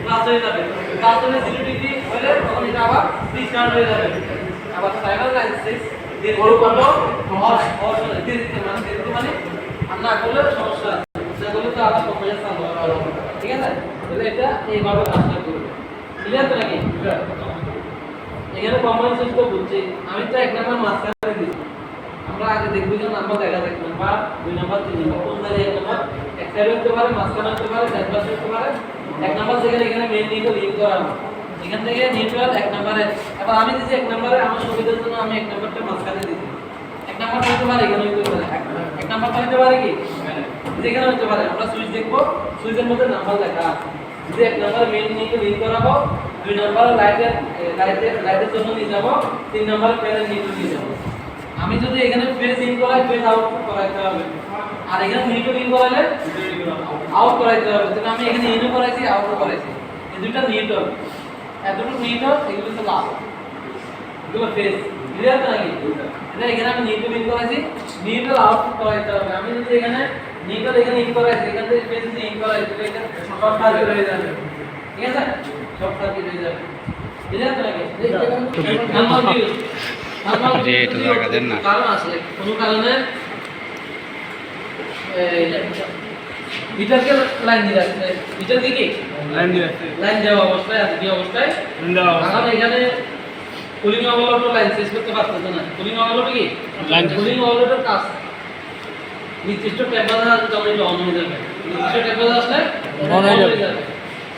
Plus হয়ে যাবে। Plus হলে 0 ডিগ্রি হলে তখন এটা আবার ডিসকাউন্ট হয়ে যাবে। আবার টাইমার লাইসেন্স দিয়ে করব অবশ্যই দিতে মানে আর না করলে সমস্যা আছে। সেগুলো তো আবার কম্পিউটার চালু হবে। ঠিক আছে? তাহলে এটা এইভাবে কাজটা করবে। ক্লিয়ার তো নাকি? এখানে কম্পাউন্ড সিস্টেম বলছি আমি তো এক নাম্বার মাঝখানে দিচ্ছি। আমরা আগে দেখব যে নাম্বার দেখা যাক নাম্বার 2 নাম্বার 3 নাম্বার কোন জায়গায় এক নাম্বার এক সাইডে হতে পারে মাঝখানে হতে পারে ডান পাশে হতে পারে। এক নাম্বার যেখানে এখানে মেইন নিউট্রাল লিংক করা হবে। এখান থেকে নিউট্রাল এক নম্বরে এবার আমি দিছি এক নম্বরে আমার সুবিধার জন্য আমি এক নম্বরটা মাঝখানে দিছি। এক নাম্বার হতে পারে এখানে হতে পারে। এক নাম্বার হতে পারে কি যেখানে হতে পারে। আমরা সুইচ দেখব সুইচের মধ্যে নাম্বার লেখা আছে। যদি এক নাম্বার মেইন নিউট্রাল লিংক করাবো 2 নাম্বার লাইটের জন্য নিয়ে যাব 3 নাম্বার ফ্যানের নিউট্রাল নিয়ে যাব। আমি যদি এখানে ফেজ ইন করাই ফেজ আউট করাইতে হবে আর এখানে নিউট্রাল ইন করালে আউট করাইতে হবে। তাহলে আমি এখানে ইনও করাইছি আউটও করাইছি। এই দুটো নিউট্রাল এতটুকু নিউট্রাল এগুলো তো লাভ এগুলো ফেজ ক্লিয়ার তো নাকি? এটা এখানে আমি নিউট্রাল ইন করাইছি নিউট্রাল আউট করাইতে হবে। আমি যদি এখানে নিউট্রাল এখানে ইন করাইছি এখান থেকে ফেজ ইন করাইছি এটা শর্ট সার্কিট হয়ে যাবে। ঠিক আছে? শর্ট সার্কিট হয়ে যাবে। ক্লিয়ার তো নাকি? নরমাল ভিউ যে এটা জায়গা দেন না কারণ আছে কোনো কারণে মিটারকে লাইন দিয়ে রাখছে মিটার কি লাইন দেওয়া অবস্থায় আছে কি অবস্থায় এখন এখানে কুলিং ওভারলোড লাইন শেষ করতে পারতেছে না। কুলিং ওভারলোড কি লাইন কুলিং ওভারলোডের কাজ নির্দিষ্ট টেম্পারেচার আসলে তখন এটা অন হয়ে যাবে। নির্দিষ্ট টেম্পারেচার আসলে অন হয়ে যাবে।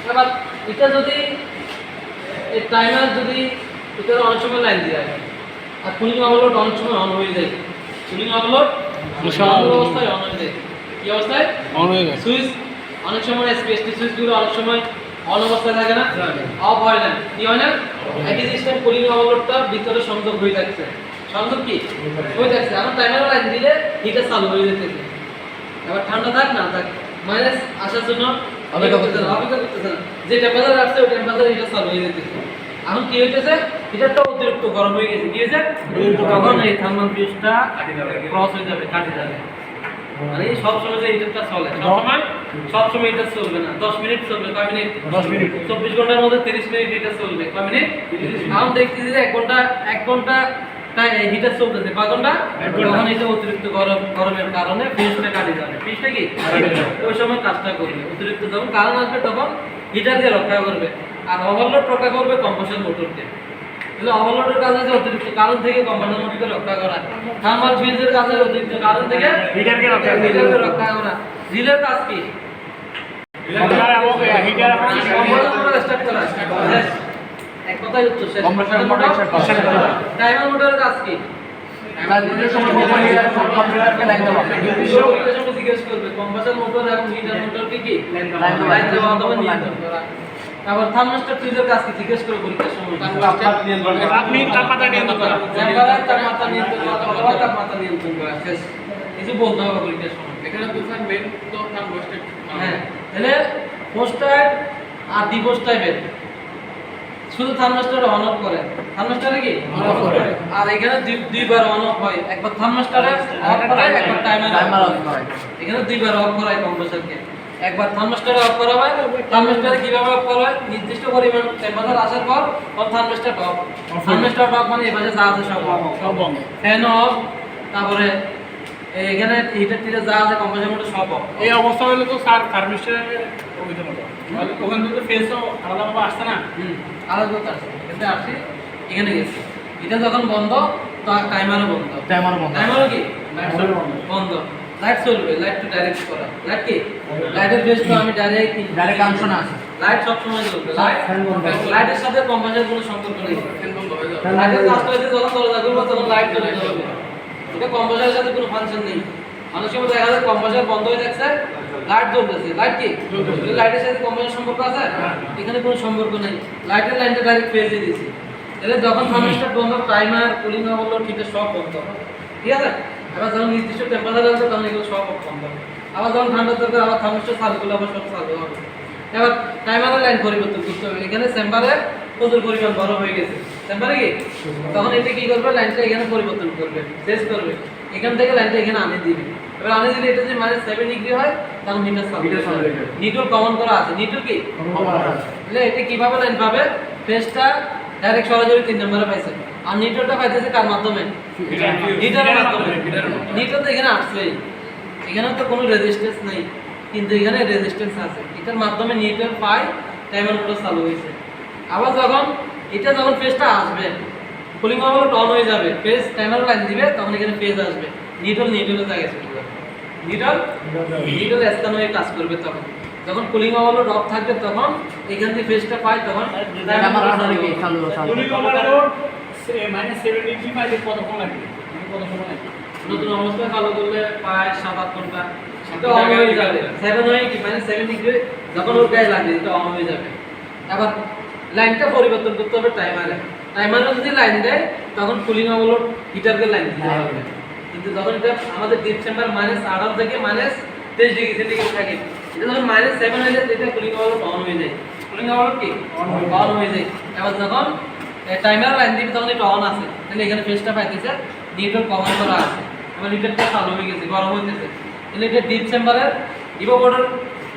এবার এটা যদি এই টাইমার যদি এটা অনেক সময় লাইন দিয়ে রাখে আর কুলিং ওভারলোড অনেক সময় অন হয়ে যায়। কুলিং ওভারলোড অবস্থায় অন হয়ে যায়। কি অবস্থায় অন হয়ে যায়? সুইচ অনেক সময় এসপিএসটি সুইচগুলো অনেক সময় অন অবস্থায় থাকে না অফ হয় না কি হয় না একই সিস্টেম কুলিং ওভারলোডটা ভিতরে সংযোগ হয়ে থাকছে। সংযোগ কি হয়ে থাকছে এখন টাইমার লাইন দিলে হিটার চালু হয়ে যেতেছে। এবার ঠান্ডা থাক না থাক মাইনাস আসার জন্য অপেক্ষা করতেছে না। যে টেম্পারেচার আসছে ওই টেম্পারেচার হিটার চালু হয়ে যেতেছে। এখন কি হইতেছে হিটারটা অতিরিক্ত গরম হয়ে গেছে। কি হয়েছে তখন এই থার্মাল ফিউজটা ক্রস হয়ে যাবে কাটে যাবে। মানে সব সময় যে হিটারটা চলে সব সময় হিটার চলবে না 10 মিনিট চলবে। কয় মিনিট 10 মিনিট 24 ঘন্টার মধ্যে 30 মিনিট হিটার চলবে। কয় মিনিট এখন দেখতেছি যে 1 ঘন্টা তাই হিটার চলতেছে কয় ঘন্টা তখন এটা অতিরিক্ত গরমের কারণে ফিউজটা কাটে যাবে। ফিউজটা কি ওই সময় কাজটা করবে অতিরিক্ত যখন কারণ আসবে তখন হিটার দিয়ে রক্ষা করবে আর ওভারলোড রক্ষা করবে কম্প্রেসর মোটরকে। তাহলে ওভারলোডের কাজ আছে অতিরিক্ত কারণ থেকে কম্প্রেসর মোটরকে রক্ষা করা। থার্মাল ফিউজের কাজ আছে অতিরিক্ত কারণ থেকে হিটারকে রক্ষা করা। রিলের কাজ কি হিটার কম্প্রেসর স্টার্ট করা এক কথাই উত্তর শেষ। কম্প্রেসর মোটর স্টার্ট করা। টাইমার মোটরের কাজ কি জিজ্ঞেস করবে কম্প্রেসর মোটর এবং হিটার মোটরকে কি লাইন দেওয়া অথবা নিয়ন্ত্রণ করা। আবার থার্মোস্ট্যাট ফ্রিজের কাজ কি জিজ্ঞেস করে পরীক্ষার সময় আপনি তাপমাত্রা নিয়ন্ত্রণ করা চেম্বারের তাপমাত্রা নিয়ন্ত্রণ করা অথবা তাপমাত্রা নিয়ন্ত্রণ করা শেষ কিছু বলতে হবে পরীক্ষার সময়। এখানে তো স্যার মেইন তো থার্মোস্ট্যাট হ্যাঁ তাহলে পোস্টার আর ডিপোস্টাইবের শুধু থার্মোস্ট্যাট অন অফ করে থার্মোস্ট্যাটে কি অন অফ করে আর এখানে দুইবার অন অফ হয় একবার থার্মোস্ট্যাটে অফ করে একবার টাইমার অফ করে। এখানে দুইবার অফ করায় কম্প্রেসরকে একবার থার্মোস্ট্যাটে অফ করা হয়। থার্মোস্ট্যাটে কিভাবে অফ করা হয় নির্দিষ্ট পরিমাণ টেম্পারেচার আসার পর থার্মোস্ট্যাট অফ। থার্মোস্ট্যাট অফ মানে এই পাশে যা আছে সব অফ ফ্যান অফ তারপরে এখানে হিটার টিটার যা আছে কম্প্রেসর মোটর সব অফ। এই অবস্থা হলে তো স্যার থার্মোস্ট্যাট ওইটা হবে ওখান থেকে ফেসও আলাদাভাবে আসছে না আলাদা আসছে এখানে আসি এখানে গেছে এটা যখন বন্ধ তখন টাইমারও বন্ধ টাইমারও কি বন্ধ লাইট চলবে লাইট তো ডাইরেক্ট করা লাইট কি লাইটের বেস তো আমি ডাইরেক্ট কানেকশন আছে লাইট সব সময় জ্বলবে লাইটের সাথে কম্প্রেসরের কোনো সম্পর্ক নেই ফ্যান বন্ধ হয়ে যাবে লাইটের কাজ করতে যখন দরজা খুলবে তখন লাইট জ্বলে যাবে এটা কম্প্রেসরের সাথে কোনো ফাংশন নেই। অনেক সময় দেখা যায় কম্প্রেসর বন্ধ হয়ে যাচ্ছে লাইট জ্বলতেছে লাইট কি লাইটের সাথে কম্প্রেসর সম্পর্ক আছে এখানে কোনো সম্পর্ক নেই লাইটের লাইনটা ডাইরেক্ট ফেজে দিয়েছি। তাহলে যখন থার্মোস্ট্যাট বন্ধ টাইমার কুলিং ওভারলোড ঠিক সব বন্ধ ঠিক আছে। এবার যখন নির্দিষ্ট টেম্পারেচার আসবে তখন এগুলো সব বন্ধ আবার যখন ঠান্ডা দরকার আবার থার্মোস্ট্যাট চালু করলে আবার সব চালু হবে। এবার টাইমারের লাইন পরিবর্তন করতে হবে। এখানে চেম্বারে প্রচুর পরিমাণ বরফ হয়ে গেছে চেম্বারে কি তখন এটা কি করবে লাইনটা এখানে পরিবর্তন করবে চেঞ্জ করবে এখান থেকে লাইনটা এখানে আনে দিবে। এবার আনে দিলে এটা যে -7 ডিগ্রি হয় তখন হিটার চালু নিউট্রাল কমন করা আছে। নিউট্রাল কি তাহলে এটা কিভাবে লাইন পাবে? ফেজটা ডাইরেক্ট সরাসরি 3 নম্বরে পাইছে, আর নিউট্রালটা পাইতেছে কার মাধ্যমে? হিটারের মাধ্যমে। নিউট্রাল তো এখানে আসছে, এখানে তো কোনো রেজিস্ট্যান্স নেই, কিন্তু এখানে রেজিস্ট্যান্স আছে। এটার মাধ্যমে নিউট্রাল পাই টাইমার মোটর চালু হয়েছে। আবার যখন ফেজটা আসবে, কুলিং ওভারলোড অন হয়ে যাবে, ফেজ টাইমার লাইন দিবে, তখন এখানে ফেজ আসবে, নিউট্রালের জায়গায় চলে যাবে। নিউট্রাল স্থান হয়ে কাজ করবে। তখন যখন কুলিং ওভারলোড অফ থাকবে, তখন এখান থেকে ফেজটা পাই, তখন কুলিং ওভারলোড -7 ডিগ্রি পাইলে কতক্ষণ লাগবে? নতুন অবস্থায় চালু করলে প্রায় 7-8 ঘন্টা এটা অন হয়ে যাবে। 7 হয়ে কি -7 ডিগ্রি যখন ওর গায়ে লাগবে, এটা অন হয়ে যাবে। আবার লাইনটা পরিবর্তন করতে হবে টাইমারে যদি লাইন দেয়, তখন কুলিং ওভারলোড হিটারকে লাইন দিতে হবে। কিন্তু যখন এটা আমাদের ডিপ চেম্বার -18 থেকে -23 ডিগ্রি সেন্টিগ্রেড থাকে, এটা যখন -7 হয়ে যায়, এটা কুলিং ওভারলোড অন হয়ে যায়। কুলিং ওভারলোড কি অন হয়ে যায়। এবার যখন টাইমার লাইন দিবে, তখন এটা অন আছে, তাহলে এখানে ফেজটা পাইতেছে, নিউট্রাল কমন করা আছে, এবার হিটারটা চালু হয়ে গেছে, গরম হইতেছে। তাহলে এটা ডিপ চেম্বারের ইভাপোরেটর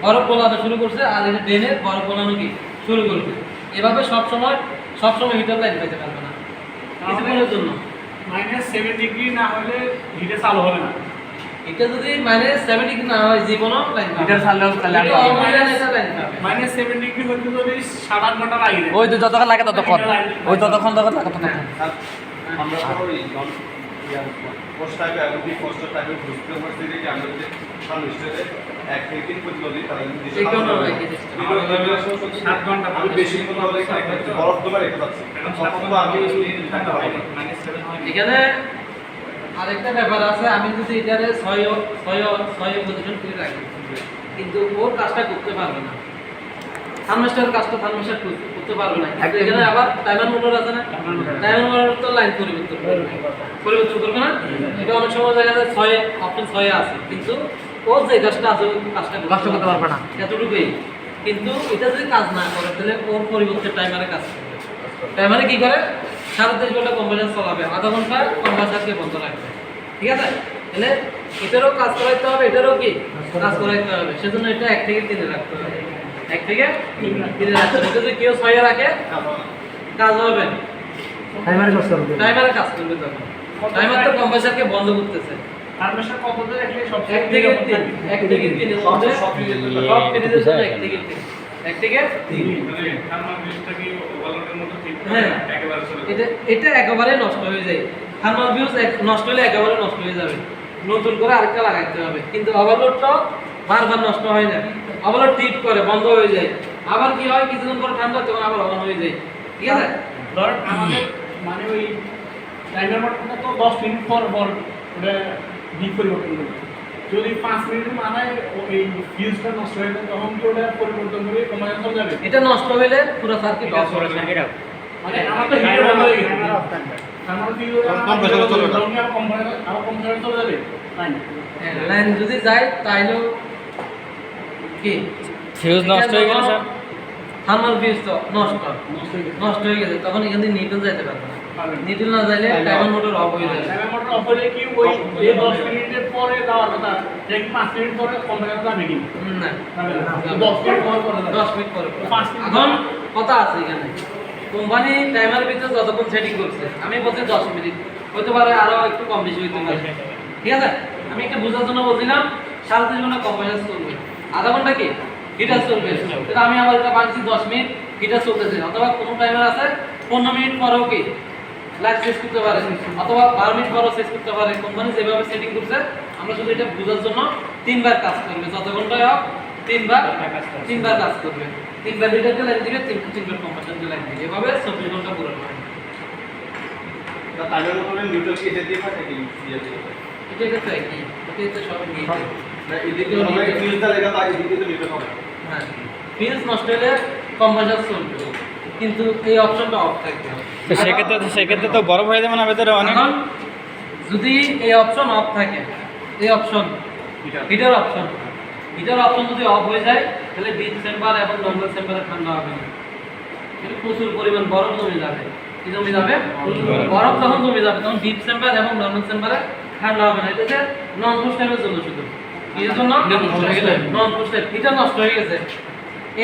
বরফ গলানো শুরু করছে, আর এটা ড্রেনের বরফ গলানো কি শুরু করবে। এভাবে সবসময় হিটার লাইন পেতে পারবে না কিছুক্ষণের জন্য। -7 ডিগ্রি না হলে হিটার চালু হবে না। এটা যদি -7 ডিগ্রি না হয়, জীবনও লাইন হিটার চালু তাহলে -7 ডিগ্রি হতে যদি 7-8 ঘন্টা লাগে। ওই তো যতক্ষণ লাগে ততক্ষণ, ততক্ষণ আমরা ওই পোস্ট টাইপে এবং কি পোস্ট টাইপে বুঝতে পারছি যে আমরা যে সামনে 1 থেকে 3 পর্যন্ত তাহলে এই কোন 7 ঘন্টা আমি বেশি কথা বলে বরফ দমে রেখে যাচ্ছি। তখন তো আমি এখানে আরেকটা ব্যাপার আছে, আমি যদি এটারে 6 পজিশন করে রাখি, কিন্তু ওর কাজটা করতে পারবে না, থার্মোস্টারের কাজটা থার্মোস্টার করতে পারবে না। এখানে আবার টাইমার মোটর আছে না, টাইমার মোটর তো লাইন পরিবর্তন করবে না। এটা অনেক সময় দেখা যায় 6 অপশন 6 আছে, কিন্তু ওর যে কাজটা আছে ওই কাজটা করতে পারবে না, এতটুকুই। কিন্তু এটা যদি কাজ না করে, তাহলে ওর পরিবর্তে টাইমারে কাজ করবে। টাইমারে কি করে? 23.5 ঘন্টা কম্প্রেসার চালাবে, আধা ঘন্টা কম্প্রেসারকে বন্ধ রাখবে, ঠিক আছে? তাহলে এটারও কাজ করাইতে হবে, এটারও কি কাজ করাইতে হবে। সেজন্য এটা 1 থেকে 3 রাখতে হবে, 1 থেকে 3 রাখতে হবে। যদি কেউ 6 রাখে, কাজ হবে, টাইমারে কাজ করবে। তখন টাইমার তো কম্প্রেসারকে বন্ধ করতেছে। থার্মোস্টার কততে রাখলে সব 1 থেকে 3 এর মধ্যে সব ফ্রিজের জন্য 1 থেকে 3 মানে থার্মাল বিউজটা কি ওভারলোডের মতো ঠিক হ্যাঁ, একেবারে চলে এটা একেবারে নষ্ট হয়ে যায়। থার্মাল বিউজ নষ্ট হলে একেবারে নষ্ট হয়ে যাবে, নতুন করে আরেকটা লাগাইতে হবে। কিন্তু ওভারলোডটা বারবার নষ্ট হয় না, ওভারলোড টিপ করে বন্ধ হয়ে যায়, আবার কি হয় কিছুদিন পরে ঠান্ডা, তখন আবার অন হয়ে যায়, ঠিক আছে? ধরেন আমাদের মানে ওই টাইমার মোটরটা তো 10 মিনিট পর ওটা ডিপ পরিবর্তন করবে। যদি 5 মিনিটের মাথায় এই ফিউজটা নষ্ট হয়ে যায়, তখন কি ওটা পরিবর্তন করে কমানো চলে যাবে? এটা নষ্ট হলে পুরো সার্কিট অফ হয়ে যাবে। মানে আমার তো হিটার বন্ধ হয়ে গেছে, আমার ফিউজ কম্প্রেসার চলে যাবে, আমার কম্প্রেসার চলে যাবে। লাইন যদি যায়, তাইলেও কি ফিউজ নষ্ট হয়ে গেলে স্যার, থার্মাল ফিউজ তো নষ্ট হয়ে গেছে, তখন এখান থেকে নিউট্রাল যাইতে পারবে না। নিউট্রাল না যাইলে টাইমার মোটর অফ হয়ে যাবে। টাইমার মোটর অফ হলে কি ওই 10 মিনিটের পরে যাওয়ার কথা, যে 5 মিনিট পরে কম্প্রেসার যাবে কি না, 10 মিনিট পরে 10 মিনিট পরে। 5 মিনিট এখন কথা আছে এখানে, কোম্পানি টাইমার ভিতরে যতক্ষণ সেটিং করছে, আমি বলছি 10 মিনিট, হতে পারে আরো একটু কম বেশি হইতে পারে, ঠিক আছে? আমি একটা বোঝার জন্য বলছিলাম 3.5 ঘন্টা কম্প্রেসার চলবে, আধা ঘন্টা কি হিটার চলবে। তাহলে আমি আবার এটা বাঁচছি 10 মিনিট হিটার চলতেছে, অথবা কোনো টাইমার আছে 15 মিনিট পরেও কি লাইট শেষ করতে পারে, অথবা 12 মিনিট পরেও শেষ করতে পারে। কোম্পানি যেভাবে সেটিং করছে, আমরা শুধু এটা বোঝার জন্য 3 বার কাজ করবে, যত ঘন্টায় হোক 3 বার কাজ করবে। 3 বার হিটারকে লাইন দিবে, 3 বার কম্প্রেসারকে লাইন দিবে, এভাবে 24 ঘন্টা পুরো হয়। টাইমার মোটরের নিউট্রাল কি এটা দিয়ে পাঠাই কি দিয়ে দিয়ে এটা তো একই, এটা সব নিয়ে না এদিকে আমরা ফিউজটা লেখা তো আগে দিতে তো নিউট্রাল হবে। হ্যাঁ, ফিউজ নষ্ট হলে কম্প্রেসার চলবে, কিন্তু এই অপশনটা অফ থাকবে। তো সেক্ষেত্রে তো গরম হয়ে যাবে না ভেতরে অনেক। এখন যদি এই অপশন অফ থাকে, এই অপশন হিটার অপশন যদি অফ হয়ে যায়, তাহলে ডিপ চেম্বার এবং নর্মাল চেম্বারে ঠান্ডা হবে না, কিন্তু প্রচুর পরিমাণ বরফ জমে যাবে। কি জমে যাবে? বরফ যখন জমে যাবে, তখন ডিপ চেম্বার এবং নর্মাল চেম্বারে ঠান্ডা হবে না। এটা হচ্ছে নন পোস্ট টাইমের জন্য শুধু। এর জন্য নন পোস্টেড এটা নষ্ট হয়ে গেছে,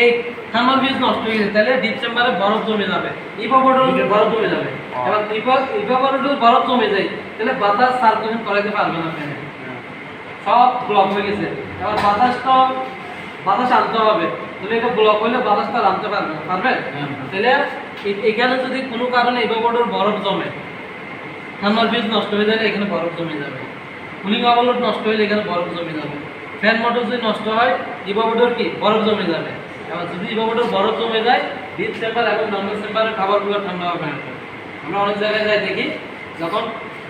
এই থার্মাল ফিউজ নষ্ট হয়ে গেছে, তাহলে ডিপ চেম্বারে বরফ জমে যাবে, ইভাপোরেটর বরফ জমে যাবে। এবার ইভাপোরেটর বরফ জমে যায়, তাহলে বাতাস সার্কুলেশন করাতে পারবে না ফ্যানে, সব ব্লক হয়ে গেছে। এবার বাতাস আনতে হবে, তাহলে এটা ব্লক হলে বাতাসটা আনতে পারবে না, পারবে? তাহলে এখানে যদি কোনো কারণে ইভাপোরেটর বরফ জমে, থার্মাল ফিউজ নষ্ট হয়ে যাবে, এখানে বরফ জমে যাবে। কুলিং ওভারলোড নষ্ট হলে এখানে বরফ জমে যাবে। ফ্যান মোটর যদি নষ্ট হয়, ইভাপোরেটর কি বরফ জমে যাবে। এবার যদি ইভাপোরেটর বরফ জমে যায়, ডিপ চেম্বার এবং নর্মাল চেম্বারের খাবারগুলো ঠান্ডা হবে না। আমরা অনেক জায়গায় যাই দেখি, যখন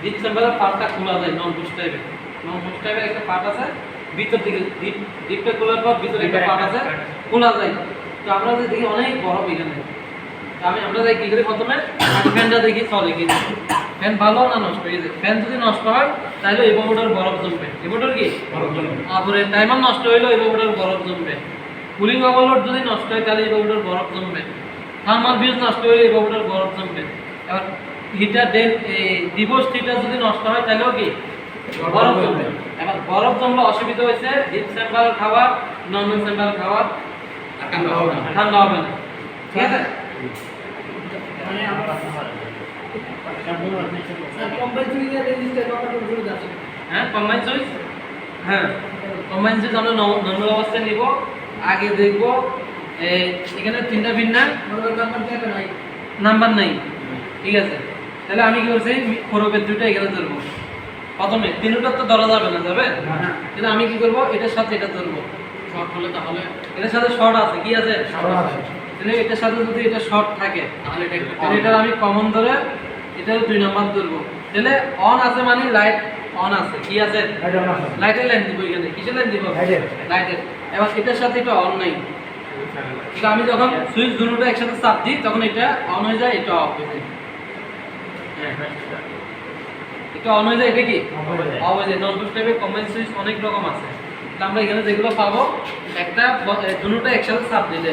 ডিপ চেম্বারের পার্টটা খোলা যায়, নন পোস্ট টাইপের একটা পার্ট আছে, ভিতর দিকে ডিপটা খোলার পর ভিতরে একটা পার্ট আছে, খোলা যায়। তো আমরা যে দেখি অনেক বরফ এখানে, আমরা যাই কি করে, প্রথমে ফ্যানটা দেখি চলে কি, ফ্যান ভালো না নষ্ট হয়ে যায়। ফ্যান যদি নষ্ট হয় তাহলে ইভাপোরেটর বরফ জমবে, ইভাপোরেটর কি তারপরে টাইমার নষ্ট হইলো ইভাপোরেটর বরফ জমবে। কুলিং ওভারলোড যদি নষ্ট হয় তাহলে ইভাপোরেটর বরফ জমবে। থার্মাল ফিউজ নষ্ট হইলে ইভাপোরেটর বরফ জমবে। এবার হিটার ডিভোর্স হিটার যদি নষ্ট হয় তাহলেও কি বরফ জমবে। এবার বরফ জমলে অসুবিধা হয়েছে, ডিপ চেম্বারের খাবার নর্মাল চেম্বারের খাবার ঠান্ডা হবে না, ঠিক আছে? মানে আমরা হ্যাঁ কম্বাইন সুইচ, হ্যাঁ কম্বাইন সুইচ আমরা নর্মাল অবস্থায় নিব। আগে দেখব এখানে তিনটা পিন না, নাম্বার নাই, ঠিক আছে? তাহলে আমি কি করছি, খরবের দুইটা এখানে ধরবো। প্রথমে তিনটার তো ধরা যাবে না, যাবে? কিন্তু আমি কি করব, এটার সাথে এটা ধরবো। শর্ট হলে তাহলে এটার সাথে শর্ট আছে, কি আছে? তাহলে এটার সাথে যদি এটা শর্ট থাকে তাহলে এটা আমি কমন ধরে এটা 2 নাম্বার ধরবো। তাহলে অন আছে মানে লাইট অন আছে, কি আছে? লাইটের লাইন দিব এখানে, কিসের লাইন দিব? লাইটের। এবার এটার সাথে এটা অন নাই, কিন্তু আমি যখন সুইচ দুটোটা একসাথে চাপ দিই তখন এটা অন হয়ে যায়, এটা অফ হয়ে যায়। এটা অন হয়ে যায়, এটা কি অফ হয়ে যায়। নন পোস্ট টাইপের কম্বাইন সুইচ অনেক রকম আছে, আমরা এখানে যেগুলো পাবো, একটা দুটোটা একসাথে চাপ দিলে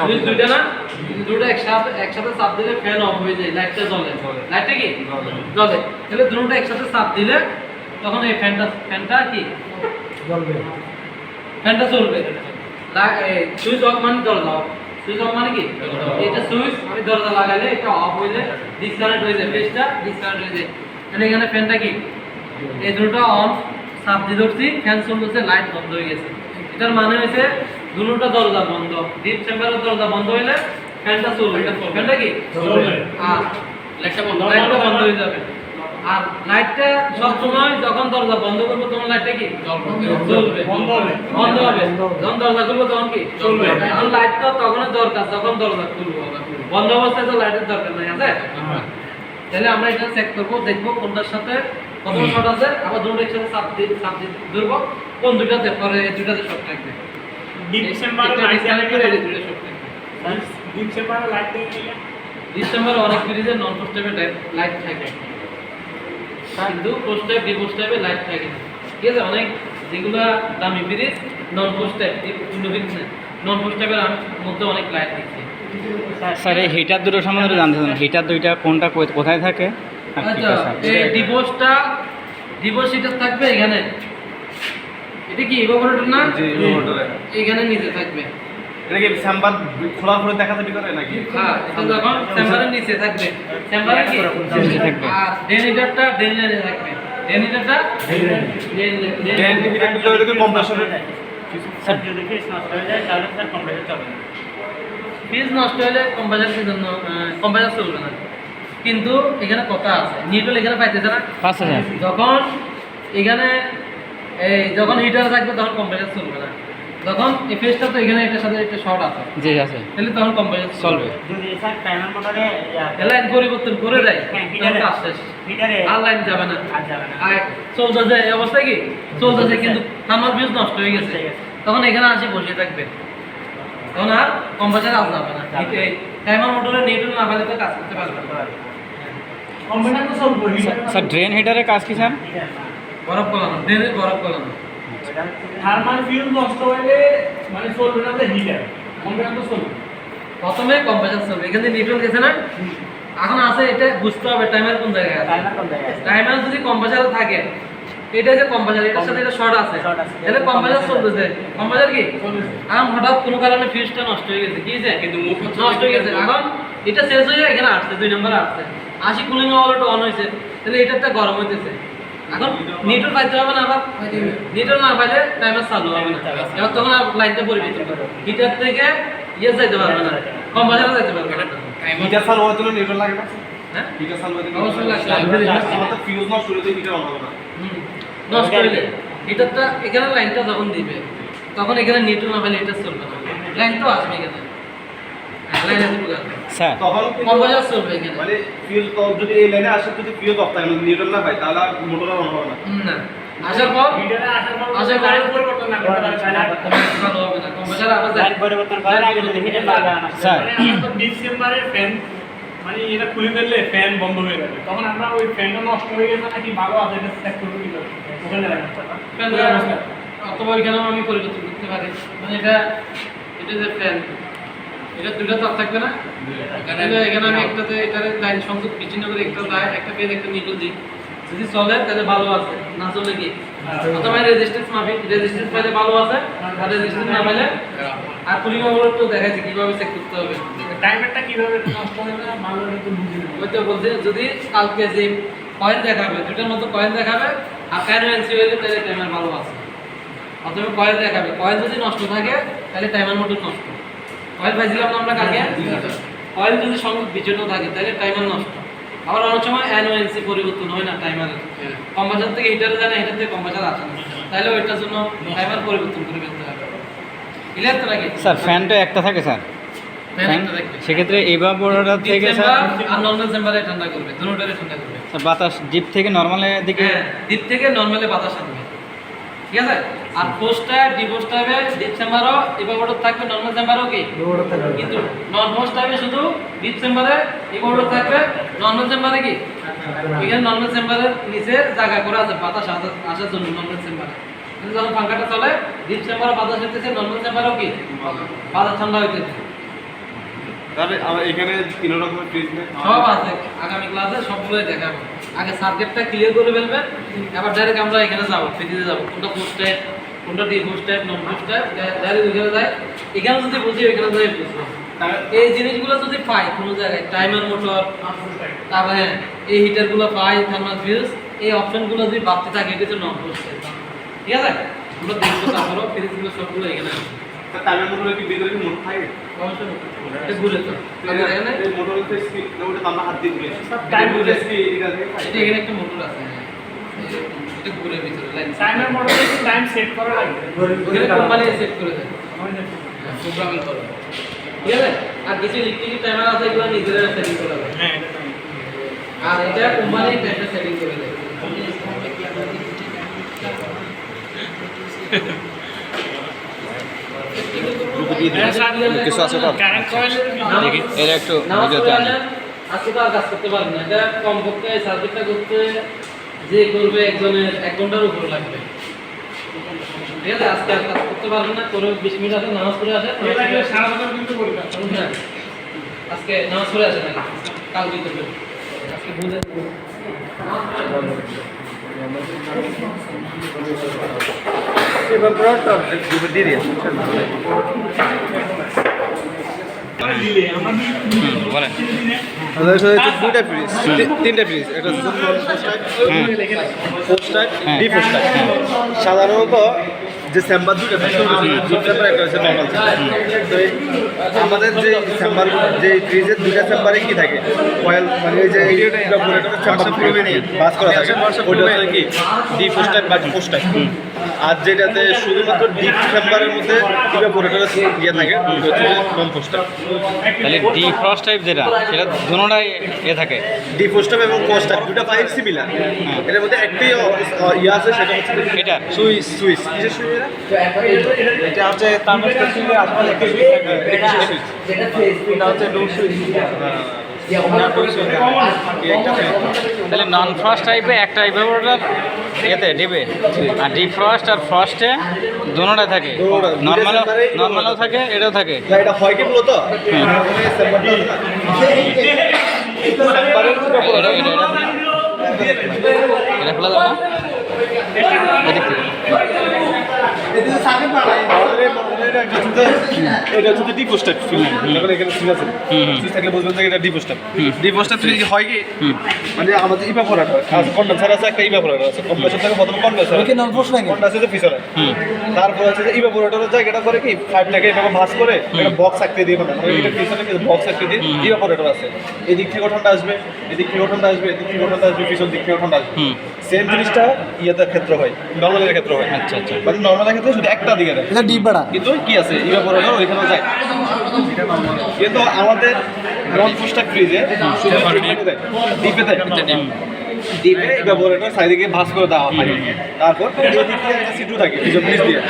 সুইচ দুইটা না, দুটো একসাথে চাপ দিলে ফ্যান অফ হয়ে যায়, লাইটটা জ্বলে। লাইটটা কি জ্বলে, তাহলে দুটোটা একসাথে চাপ দিলে তখন এই ফ্যানটা কি জ্বলবে, ফ্যানটা চলবে। সুইচ অফ মানে দরজা অফ, সুইচ অফ মানে কি এটা সুইচ আমি দরজা লাগালে এটা অফ হইলে ডিসকানেক্ট হয়ে যায়, ফেজটা ডিসকানেক্ট হয়ে যায়। তাহলে এখানে ফ্যানটা কি এই দুটো অন চাপ দিয়ে ধরছি, ফ্যান চলতেছে, লাইট বন্ধ হয়ে গেছে। এটার মানে হয়েছে দুটোটা দরজা বন্ধ, ডিপ চেম্বারের দরজা বন্ধ হইলে ফ্যানটা চলবে, ফ্যানটা কি চলবে, আর লাইটটা বন্ধ হয়ে যাবে। আর লাইটটা সবসময় যখন দরজা বন্ধ করবো তখন লাইটটা কি জ্বলবে, বন্ধ হবে। যখন দরজা খুলবো তখন কি চলবে। আর লাইটটা তখনই দরকার যখন দরজা খুলবো, বন্ধ অবস্থায় তো লাইটের দরকার নাই, আছে? তাহলে আমরা এটা চেক করবো, দেখবো কোনটার সাথে কত শর্ট আছে, আবার দুটো একসাথে চাপ দিয়ে ধরবো কোন দুইটাতে, পরে দুইটাতে শর্ট থাকবে। ডিপ চেম্বারে লাইট করে এই দুটো শর্ট থাকবে। ডিপ চেম্বারে লাইট দিয়ে ডিপ চেম্বারে অনেক ফ্রিজে নন পোস্ট টাইপের লাইট থাকে, কিন্তু পোস্ট টাইপ ডিপোস্ট টাইপে লাইট থাকে না, ঠিক আছে? অনেক যেগুলো দামি ফ্রিজ নন পোস্ট টাইপ, নন পোস্ট টাইপের মধ্যে অনেক লাইট দিচ্ছে। স্যার এই হিটার দুটো সম্বন্ধে জানতে চান, হিটার দুইটা কোনটা কোথায় থাকে? আচ্ছা, এই ডিভোর্স হিটার থাকবে এখানে, এটা কি ইভাপোরেটর না? জি, ইভাপোরেটর। এখানে নিচে থাকবে, এটা কি চেম্বার খোলা করে দেখা যাবে করে নাকি? হ্যাঁ, এটা যখন চেম্বারের নিচে থাকবে, চেম্বারে কি নিচে থাকবে, আর ড্রেন হিটারটা ড্রেন লাইনে থাকবে, ড্রেন হিটারটা ড্রেন হিটার কিন্তু কম্প্রেসরের স্যার যদি ফিজ নষ্ট হয়ে যায় তাহলে স্যার কম্প্রেসর চলে না। ফিজ নষ্ট হলে কম্প্রেসার জন্য কম্প্রেসার চলবে না, কিন্তু এখানে কথা আছে, নিউট্রাল এখানে পাইতেছে না, যখন এখানে যখন হিটার থাকবে তখন কম্প্রেসার চলবে না, যখন এই ফেজটা তো এখানে এটার সাথে একটা শর্ট আছে, জি আছে, তাহলে তখন কম্প্রেসার চলবে। যদি স্যার টাইমার মোটরে লাইন পরিবর্তন করে দেয় হিটারে কাজ শেষ, হিটারে আর লাইন যাবে না, আর যাবে না, আর চলতেছে এই অবস্থায় কি চলতেছে, কিন্তু থার্মাল ফিউজ নষ্ট হয়ে গেছে, তখন এখানে আসি বসে থাকবে, তখন আর কম্প্রেসার আস যাবে না। টাইমার মোটরে নিউট্রাল না পাইলে তো কাজ করতে পারবে না। কম্প্রেসর তো চলবে। স্যার ড্রেন হিটারের কাজ কি স্যার? বরফ গলানো, ড্রেনের বরফ গলানো। থার্মাল ফিউজ নষ্ট হলে মানে চলবে না, যে হিটার কম্প্রেসর তো চলবে। প্রথমে কম্প্রেসার চলবে, এখানে নিউট্রাল গেছে না, এখন আছে, এটা বুঝতে হবে টাইমার কোন জায়গায় আছে। টাইমার কোন জায়গায় আছে? টাইমার যদি কম্প্রেসার থাকে এটা যে কম্পাসার, এটার সাথে এটা শর্ট আছে, Short আছে। তাহলে কম্পাসার চলতেছে। কম্পাসার কি এখন হঠাৎ কোনো কারণে ফিউজটা নষ্ট হয়ে গেছে, কি হয়েছে কিন্তু মুখ নষ্ট হয়ে গেছে, এখন এটা শেষ হয়ে এখানে আসছে 2 নম্বর আসছে, 80 কুলিং ওভারলোড অন হয়েছে, তাহলে এটাটা গরম হইতেছে। এখন নিউট্রাল পাইতে হবে না, আবার নিউট্রাল না পাইলে টাইমার চালু হবে না, এবার তখন লাইনটা পরিবর্তন করবে, হিটার থেকে ইয়ে যাইতে পারবে না, কম্পাসারে যাইতে পারবে না। হিটার চালু হওয়ার জন্য নিউট্রাল লাগে না? হ্যাঁ হিটার চালু হওয়ার জন্য অবশ্যই লাগবে। আমাদের ফিউজ নষ্ট হলে হিটার অন হবে না। নষ্ট হইলে হিটারটা এখানে লাইনটা যখন দিবে তখন এখানে নিউট্রাল না পাইলে হিটার চলবে না, লাইন তো আসবে এখানে, লাইন আসবে স্যার তখন কম্পাসার চলবে এখানে মানে ফিউজ যদি এই লাইনে আসে, যদি ফিউজ অফ থাকে নিউট্রাল না পাই, তাহলে আর মোটর অন হবে না। না, আসার পর হিটারে আসার পর আসার পর লাইন পরিবর্তন না করতে পারে তাহলে ভালো হবে না, কম্পাসার আবার লাইন পরিবর্তন করার আগে যদি হিটার লাগা না স্যার। মানে আমরা তো ডিসেম্বরে ফ্যান মানে এটা খুলে ফেললে ফ্যান বন্ধ হয়ে যাবে, তখন আমরা ওই ফ্যানটা নষ্ট হয়ে গেছে নাকি ভালো আছে এটা চেক করবো কি করে ওখানে রাখা অথবা এখানেও আমি পরিবর্তন করতে পারি, মানে এটা যে ফ্যান, এটা দুটো তার থাকবে না, এখানে আমি একটাতে এটার লাইন সংযোগ বিচ্ছিন্ন করে একটা লাইন একটা পেজ একটা নিউট্রাল দিই, যদি চলে তাহলে ভালো আছে, না চলে কি অথবা রেজিস্ট্যান্স মাপি, রেজিস্ট্যান্স পাইলে ভালো আছে, আর রেজিস্ট্যান্স না পাইলে আর কুলিং ওভারলোড তো দেখাইছি কিভাবে চেক করতে হবে। টাইমারটা কিভাবে নষ্ট হবে না ভালো একটু বুঝে নেব। ওই তো বলছে যদি কালকে যে কয়েন দেখাবে, দুটার মতো কয়েন দেখাবে আর ক্যানোয়েন্সি হইলে তাহলে টাইমার ভালো আছে, অথবা কয়েন দেখাবে, কয়েন যদি নষ্ট থাকে তাহলে টাইমার মোটর নষ্ট। কয়েন পাইছিলাম না আমরা কালকে, কয়েন যদি সংযোগ বিচ্ছিন্ন থাকে তাহলে টাইমার নষ্ট। আবার অনেক সময় অ্যানুয়েন্সি পরিবর্তন হয় না টাইমারের, কম্পাসার থেকে হিটারে যায় না, হিটার থেকে কম্পাসার আসে না, তাহলে ওইটার জন্য টাইমার পরিবর্তন করে ফেলতে হবে। ক্লিয়ার তো নাকি স্যার ফ্যানটা একটা থাকে স্যার, ফ্যান সেক্ষেত্রে এভাপোরেটর থেকে স্যার আর নর্মাল চেম্বারে ঠান্ডা করবে, দুটোটারে ঠান্ডা করবে। স্যার বাতাস ডিপ থেকে নর্মালের দিকে হ্যাঁ, ডিপ থেকে নরমালে বাতাস আসবে, ঠিক আছে। আর পোস্টটা ডিপোস্ট টাইপে ডিপ চেম্বারও এভাপোরেটর থাকবে, নর্মাল চেম্বারও কি কিন্তু নন পোস্ট টাইপে শুধু ডিপ চেম্বারে এভাপোরেটর থাকবে, নর্মাল চেম্বারে কি এখানে নর্মাল চেম্বারের নিচে জায়গা করে আছে বাতাস আসার জন্য নর্মাল চেম্বারে, কিন্তু যখন পাঙ্খাটা চলে ডিপ চেম্বারে বাতাস হইতেছে, নর্মাল চেম্বারেও কি বাতাস ঠান্ডা হইতেছে। তাহলে আমার এখানে 3 রকমের ফ্রিজ নেই, সব আছে, আগামী ক্লাসে সবগুলোই দেখাবো। আগে সাবজেক্টটা ক্লিয়ার করে ফেলবেন, এবার ডাইরেক্ট আমরা এখানে যাবো, ফ্রিজে যাবো, কোনটা পোস্ট টাইপ, কোনটা ডি পোস্ট টাইপ, নন পোস্ট টাইপ, ডাইরেক্ট ওইখানে যাই, এখানে যদি বুঝি ওইখানে যাই বুঝবো। এই জিনিসগুলো যদি পাই কোনো জায়গায়, টাইমার মোটর, তারপরে এই হিটারগুলো পাই, থার্মাল ফিউজ, এই অপশনগুলো যদি বাড়তে থাকে এটা হচ্ছে নন পোস্ট টাইপ, ঠিক আছে। আমরা দেখবো, তারপরও ফ্রিজগুলো সবগুলো এখানে আছে। টাইমের মোটরের কি ভিতরে কি মোটর থাকে? অবশ্যই এটা ঘুরে তো এখানে এই মোটরের তো স্পিড না, ওটা আমরা হাত দিয়ে ঘুরে টাইম মোটরের স্পিড এটা থেকে এটা এখানে একটা মোটর আছে, এটা ঘুরে ভিতরে লাইন টাইমার মডেলে একটু টাইম সেট করা লাগবে ওখানে কোম্পানি সেট করে দেয়, প্রোগ্রামিং করে, ঠিক আছে। আর কিছু ইলেকট্রিক টাইমার আছে, এগুলো নিজেরা সেটিং করে দেয়, হ্যাঁ এটা টাইম আর এটা কোম্পানি টাইমার সেটিং করে দেয়। কিছু আছে তো? কারেন্ট কয়েলের দেখি এর একটু নামাজ ভিডিওতে পড়ে আনি। আসেন, আজকে তো আর কাজ করতে পারবেন না, এটা কমপক্ষে সার্কিটটা করতে যে করবে একজনের 1 ঘন্টার উপর লাগবে, ঠিক আছে। আজকে আর কাজ করতে পারবেন না, করে 20 মিনিট আসেন, নামাজ পড়ে আসেন, এটা কি সারা বছর কিন্তু করি না হ্যাঁ, আজকে নামাজ পড়ে আসেন নাকি কাল দিতে হবে, আজকে বুঝে বলেন দুইটা ফ্রিজ, তিনটা ফ্রিজ, এটা হচ্ছে post type, D post type. সাধারণত যে চেম্বার দুটো থাকে, ডিপ চেম্বার একটা হচ্ছে নর্মাল চেম্বার। তো আমাদের যে চেম্বার, যে ফ্রিজের দুইটা চেম্বারে কি থাকে, কয়েল মানে এই যে ইভাপোরেটরের চেম্বার বাস করা থাকে, ওইটা হচ্ছে কি ডি পোস্ট টাইপ বা পোস্ট টাইপ। আর যেটাতে শুধুমাত্র ডিপ চেম্বারের মধ্যে ইভাপোরেটরের ইয়ে থাকে, ওইটা হচ্ছে নন পোস্ট টাইপ। তাহলে ডি ফ্রস্ট টাইপ যেটা সেটা দুটোটাই এ থাকে, ডি পোস্ট টাইপ এবং পোস্ট টাইপ দুটো পাইপ সিমিলার। এর মধ্যে একটাই ইয়ে আছে, সেটা হচ্ছে এটা সুইচ। সুইচ কিসের সুইচ? এটা হচ্ছে থার্মোস্ট্যাটের আসলে একটা সুইচ থাকবে এটা কিসের সুইচ? এটা হচ্ছে ডোর সুইচ তাহলে নন ফ্রস্ট টাইপে একটা এভাপোরেটর এতে ডিপে, আর ডি ফ্রস্ট আর ফ্রস্টে দুটোটাই থাকে, নর্মালও থাকে, এটাও থাকে। না, এটা হয় কি মূলত এটা খোলা যাবে না? এদিক থেকে। এটা হচ্ছে ডিপোস্টার ফিল্ম, যখন এখানে সুইচ আছে সুইচ থাকলে বুঝবেন যে এটা ডিপোস্টার। ডিপোস্টার ফিল্ম হয় কি মানে আমাদের ইভাপোরেটর আর কন্ডেন্সার আছে, একটা ইভাপোরেটর আছে। কম্প্রেসর থাকে প্রথমে কন্ডেন্সার, কন্ডেন্সার আছে পিছনে। তারপর হচ্ছে যে ইভাপোরেটরের জায়গাটা করে কি পাইপটাকে এভাবে ভাঁজ করে একটা বক্স আঁকতে দিয়ে মানে এটা পিছনে বক্স আঁকতে দিয়ে ইভাপোরেটর আছে। এদিক থেকে ঠান্ডা আসবে, এদিক থেকে ঠান্ডা আসবে, এদিক থেকে ঠান্ডা আসবে, পিছন দিক থেকে ঠান্ডা আসবে। সেম জিনিসটা ইয়েদের ক্ষেত্রে হয়, নর্মালের ক্ষেত্রে হয়। আচ্ছা আচ্ছা। মানে নর্মালের ক্ষেত্রে শুধু একটা দিকে দেয়, এটা ডিপ বাড়া, কিন্তু কি আছে ইভাপোরেটর ওইখানেও যায়। কিন্তু আমাদের নন পোস্টার ফ্রিজে শুধু ডিপে দেয়, ডিপে ইভাপোরেটর সাইডে ভাঁজ করে দেওয়া হয়। তারপর এদিক দিয়ে একটা সিটু থাকে পিছন ফ্রিজ দিয়ে,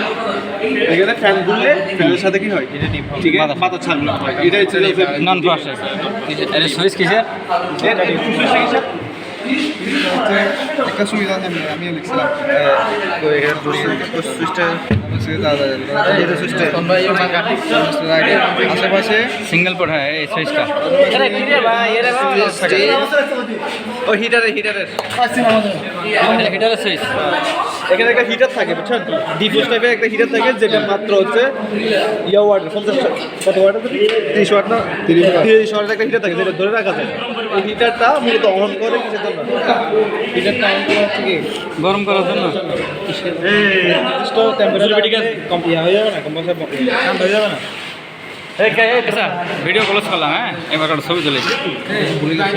এখানে ফ্যান ঘুরলে ফ্যানের সাথে কি হয় ঠিক আছে বাতাস ছাড়বে। এটা হচ্ছে নন ফ্রস্ট। এর সুইচ কিসের? একটা সুবিধা আছে, আমিও লিখছিলাম আশেপাশে সিঙ্গেল পোর্ট, হ্যাঁ এই সুইচটা। ও হিটারের হিটারের সুইচ। এখানে একটা হিটার থাকে বুঝছেন, ডিপোস টাইপের একটা হিটার থাকে যেটা মাত্র হচ্ছে ইয়া ওয়াট 50 কত ওয়াট আছে 30 ওয়াট না 30 ওয়াটের একটা হিটার থাকে যেটা ধরে রাখা যায়। এই হিটারটা মূলত অন করে কিসের জন্য? হিটারটা অন করা হচ্ছে কি গরম করার জন্য। নির্দিষ্ট টেম্পারেচার ঠিক আছে কম ইয়া হয়ে যাবে না, কম্প্রেসার ঠান্ডা হয়ে যাবে না। ভিডিও ক্লোজ করলাম, হ্যাঁ এবার ছবি তুলেছি।